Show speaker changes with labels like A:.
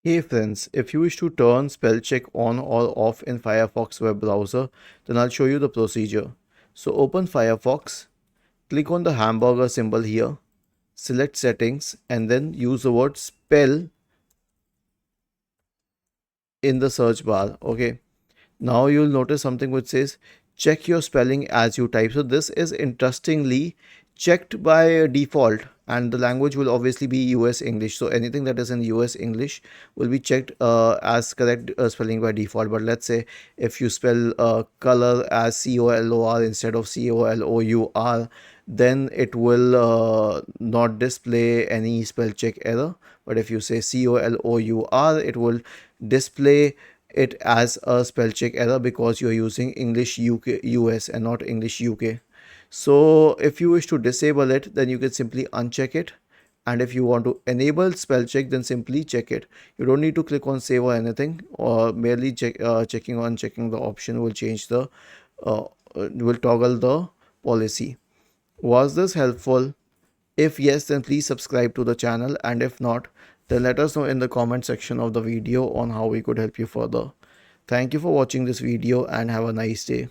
A: Hey friends, if you wish to turn spell check on or off in Firefox web browser, then I'll show you the procedure. So open Firefox, click on the hamburger symbol here, select settings and then use the word spell in the search bar. Okay. Now you'll notice something which says check your spelling as you type. So this is interestingly checked by default, and the language will obviously be US English. So anything that is in US English will be checked as correct spelling by default. But let's say if you spell color as COLOR instead of COLOUR, then it will not display any spell check error. But if you say COLOUR, it will display it as a spell check error because you are using English UK US and not English UK. So if you wish to disable it, then you can simply uncheck it. And if you want to enable spell check, then simply check it. You don't need to click on save or anything, or merely checking the option will change the will toggle the policy. Was this helpful? If yes, then please subscribe to the channel, and if not, then let us know in the comment section of the video on how we could help you further. Thank you for watching this video and have a nice day.